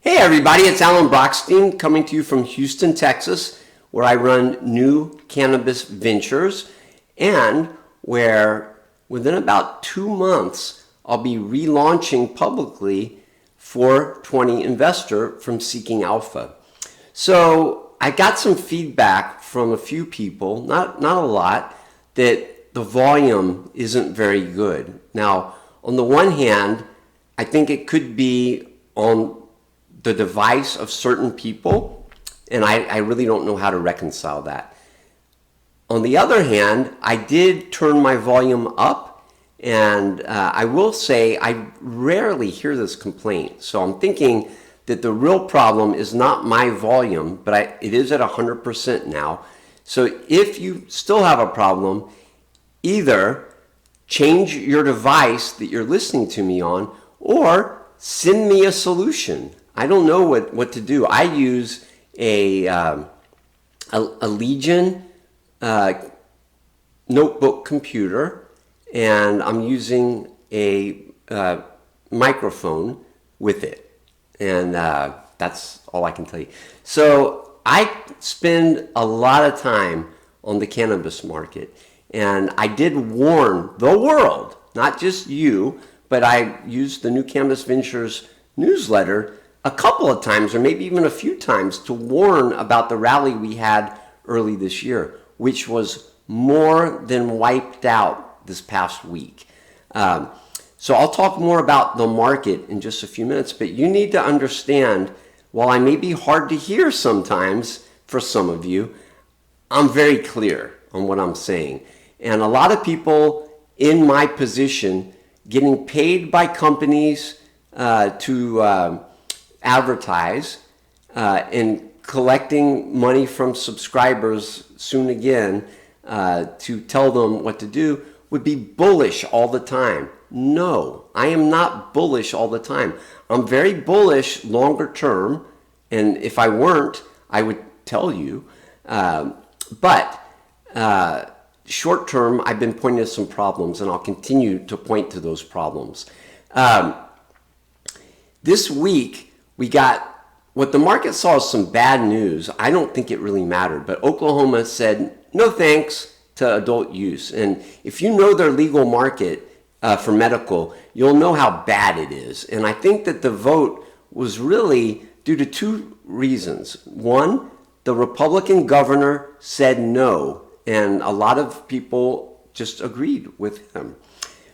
Hey everybody, it's Alan Brochstein coming to you from Houston, Texas, where I run new Cannabis Ventures and where within about 2 months I'll be relaunching publicly 420 Investor from Seeking Alpha. So I got some feedback from a few people, not a lot, that the volume isn't very good. Now, on the one hand, I think it could be on the device of certain people, and I really don't know how to reconcile that. On the other hand, I did turn my volume up, and I will say I rarely hear this complaint. So I'm thinking that the real problem is not my volume, but it is at 100% now. So if you still have a problem, either change your device that you're listening to me on, or send me a solution. I don't know what to do. I use a Legion notebook computer, and I'm using a microphone with it, and that's all I can tell you. So I spend a lot of time on the cannabis market, and I did warn the world, not just you, but I used the new Cannabis Ventures newsletter a couple of times, or maybe even a few times, to warn about the rally we had early this year, which was more than wiped out this past week. So I'll talk more about the market in just a few minutes, but you need to understand, while I may be hard to hear sometimes for some of you, I'm very clear on what I'm saying. And a lot of people in my position getting paid by companies to advertise and collecting money from subscribers soon again to tell them what to do would be bullish all the time. No, I am not bullish all the time. I'm very bullish longer term, and if I weren't, I would tell you. But short term, I've been pointing to some problems, and I'll continue to point to those problems. This week, we got what the market saw as some bad news. I don't think it really mattered, but Oklahoma said no thanks to adult use. And if you know their legal market for medical, you'll know how bad it is. And I think that the vote was really due to two reasons. One, the Republican governor said no, and a lot of people just agreed with him.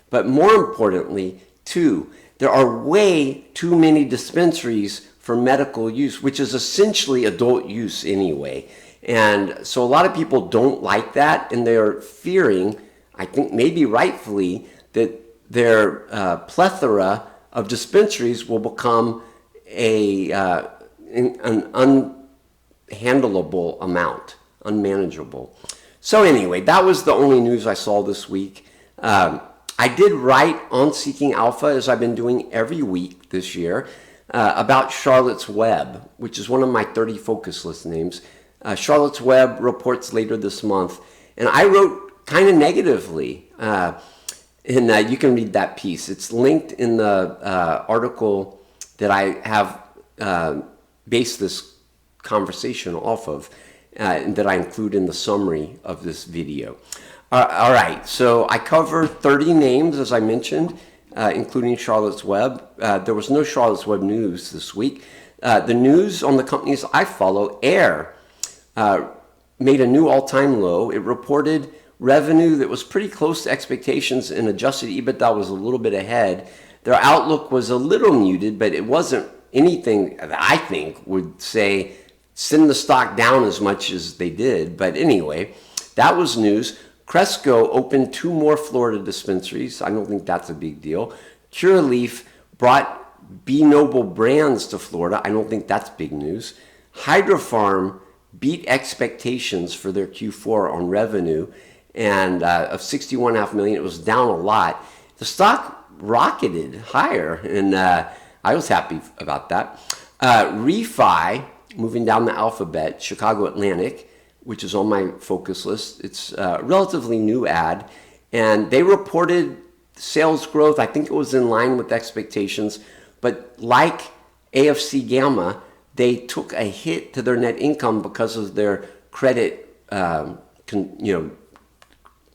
But more importantly, two, there are way too many dispensaries for medical use, which is essentially adult use anyway. And so a lot of people don't like that, and they're fearing, I think maybe rightfully, that their plethora of dispensaries will become an unhandleable amount, unmanageable. So anyway, that was the only news I saw this week. I did write on Seeking Alpha, as I've been doing every week this year, about Charlotte's Web, which is one of my 30 focus list names. Charlotte's Web reports later this month, and I wrote kind of negatively, and you can read that piece. It's linked in the article that I have based this conversation off of, and that I include in the summary of this video. All right, so I cover 30 names, as I mentioned, including Charlotte's Web. There was no Charlotte's Web news this week. The news on the companies I follow, Air, made a new all-time low. It reported revenue that was pretty close to expectations, and adjusted EBITDA was a little bit ahead. Their outlook was a little muted, but it wasn't anything that I think would say send the stock down as much as they did. But anyway, that was news. Cresco opened 2 more Florida dispensaries. I don't think that's a big deal. Curaleaf brought B Noble brands to Florida. I don't think that's big news. Hydrofarm beat expectations for their Q4 on revenue, and of $61.5 million. It was down a lot. The stock rocketed higher, and I was happy about that. Refi, moving down the alphabet, Chicago Atlantic, which is on my focus list. It's a relatively new ad, and they reported sales growth. I think it was in line with expectations, but like AFC Gamma, they took a hit to their net income because of their credit,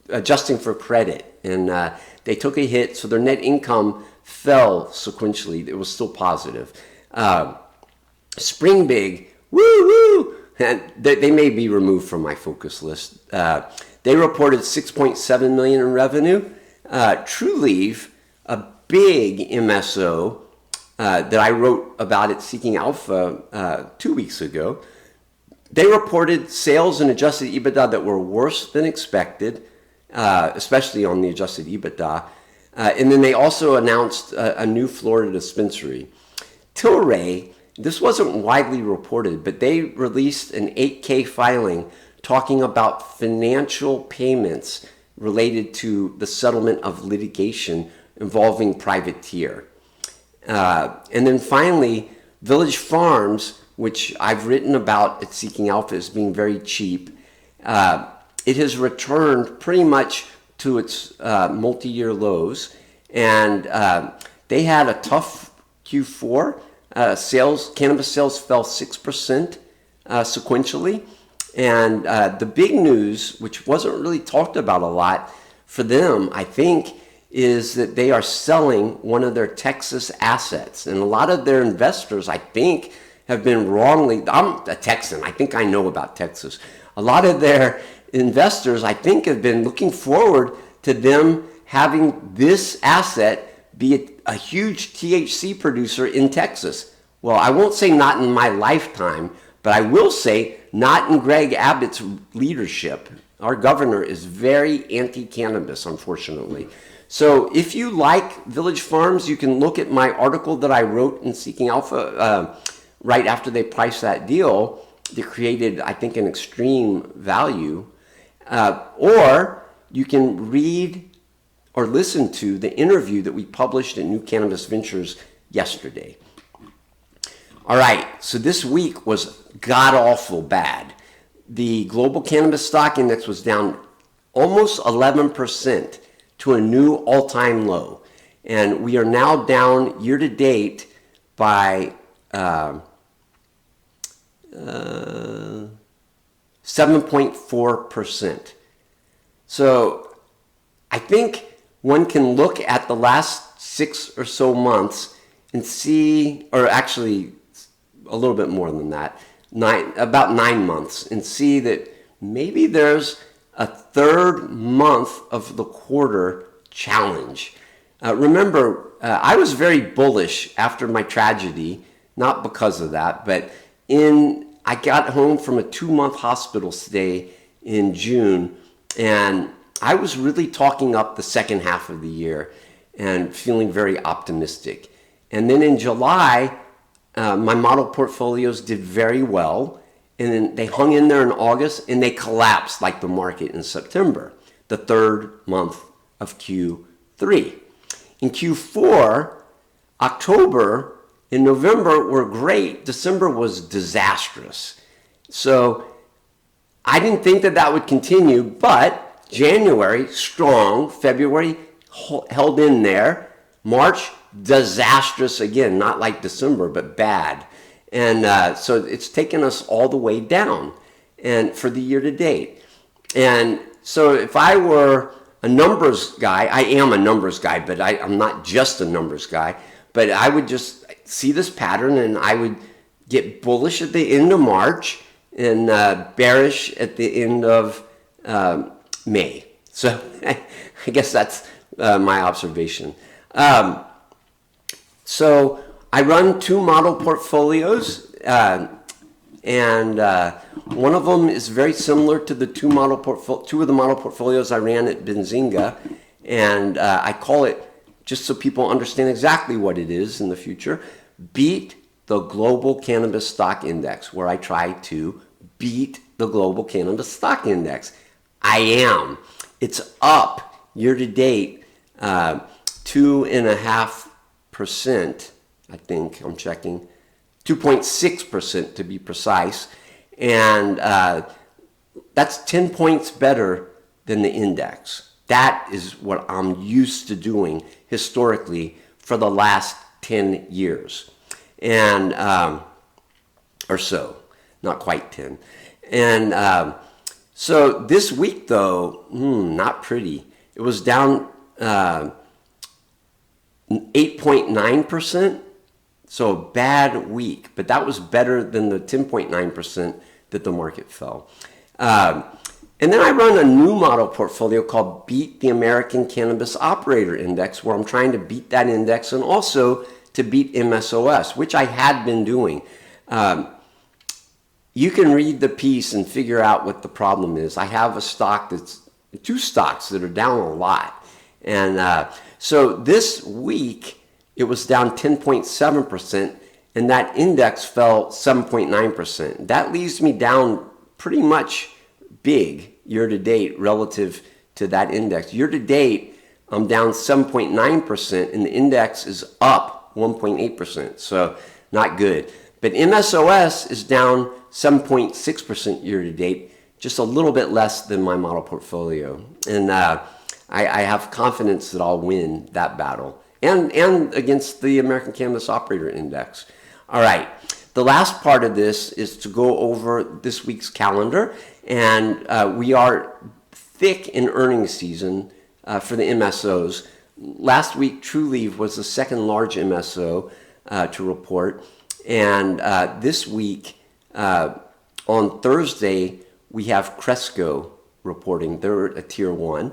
adjusting for credit. And they took a hit, so their net income fell sequentially. It was still positive. Spring Big, woo woo! And they may be removed from my focus list. They reported $6.7 million in revenue. Trulieve, a big MSO that I wrote about at Seeking Alpha 2 weeks ago, they reported sales and adjusted EBITDA that were worse than expected, especially on the adjusted EBITDA. And then they also announced a new Florida dispensary. Tilray, this wasn't widely reported, but they released an 8K filing talking about financial payments related to the settlement of litigation involving Privateer. And then finally, Village Farms, which I've written about at Seeking Alpha as being very cheap, it has returned pretty much to its multi-year lows. And they had a tough Q4. Cannabis sales fell 6% sequentially. And the big news, which wasn't really talked about a lot for them, I think, is that they are selling one of their Texas assets. And a lot of their investors, I think, have been wrongly, I'm a Texan, I think I know about Texas. A lot of their investors, I think, have been looking forward to them having this asset be a huge THC producer in Texas. Well, I won't say not in my lifetime, but I will say not in Greg Abbott's leadership. Our governor is very anti-cannabis, unfortunately. So if you like Village Farms, you can look at my article that I wrote in Seeking Alpha right after they priced that deal that created, I think, an extreme value. Or you can read or listen to the interview that we published at New Cannabis Ventures yesterday. All right, so this week was god-awful bad. The global cannabis stock index was down almost 11% to a new all-time low. And we are now down year-to-date by 7.4%. So I think one can look at the last 6 or so months and see, or actually a little bit more than that, about 9 months, and see that maybe there's a third month of the quarter challenge. Remember, I was very bullish after my tragedy, not because of that, but I got home from a 2-month hospital stay in June, and I was really talking up the second half of the year and feeling very optimistic. And then in July, my model portfolios did very well, and then they hung in there in August, and they collapsed like the market in September, the third month of Q3. In Q4, October and November were great. December was disastrous. So I didn't think that would continue, but January, strong. February, held in there. March, disastrous again, not like December, but bad. And so it's taken us all the way down and for the year to date. And so if I were a numbers guy, I am a numbers guy, but I'm not just a numbers guy, but I would just see this pattern and I would get bullish at the end of March and bearish at the end of May. So I guess that's my observation. So I run 2 model portfolios, and one of them is very similar to the 2 of the model portfolios I ran at Benzinga, and I call it, just so people understand exactly what it is in the future, Beat the Global Cannabis Stock Index, where I try to beat the Global Cannabis Stock Index. I am. It's up year to date 2.5%. I think I'm checking 2.6% to be precise, and that's 10 points better than the index. That is what I'm used to doing historically for the last 10 years. and or so, not quite 10. And so this week, though, not pretty. It was down 8.9%. So a bad week, but that was better than the 10.9% that the market fell. And then I run a new model portfolio called Beat the American Cannabis Operator Index, where I'm trying to beat that index and also to beat MSOS, which I had been doing. You can read the piece and figure out what the problem is. I have a stock two stocks that are down a lot. And so this week, it was down 10.7%, and that index fell 7.9%. That leaves me down pretty much big year to date relative to that index. Year to date, I'm down 7.9%, and the index is up 1.8%, so not good. But MSOS is down 7.6% year to date, just a little bit less than my model portfolio. And I have confidence that I'll win that battle. And against the American Cannabis Operator Index. All right, the last part of this is to go over this week's calendar, and we are thick in earnings season for the MSOs. Last week, Trulieve was the second large MSO to report, and this week, on Thursday, we have Cresco reporting. They're a tier 1,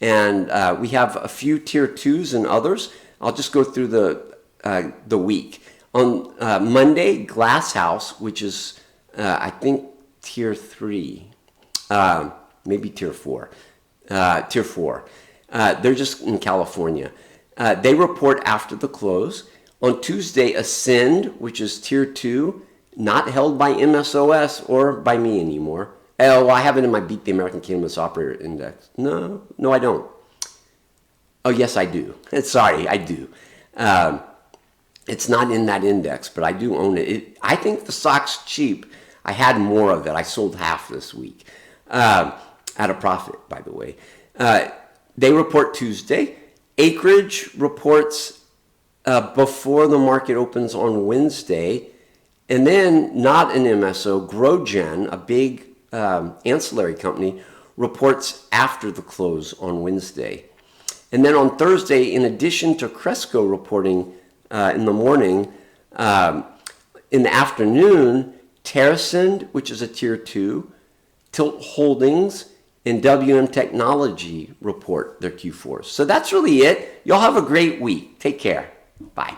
and we have a few tier 2s and others. I'll just go through the week. On Monday, Glass House, which is, I think, tier 3, maybe tier 4. Tier 4. They're just in California. They report after the close. On Tuesday, Ascend, which is tier 2, not held by MSOS or by me anymore. Oh, I have it in my Beat the American Cannabis Operator Index. No, I don't. Oh, yes, I do. Sorry, I do. It's not in that index, but I do own it. I think the stock's cheap. I had more of it. I sold half this week at a profit, by the way. They report Tuesday. Acreage reports before the market opens on Wednesday. And then, not an MSO, GrowGen, a big ancillary company, reports after the close on Wednesday. And then on Thursday, in addition to Cresco reporting in the morning, in the afternoon, TerraSend, which is a tier 2, Tilt Holdings, and WM Technology report their Q4s. So that's really it. Y'all have a great week. Take care. Bye.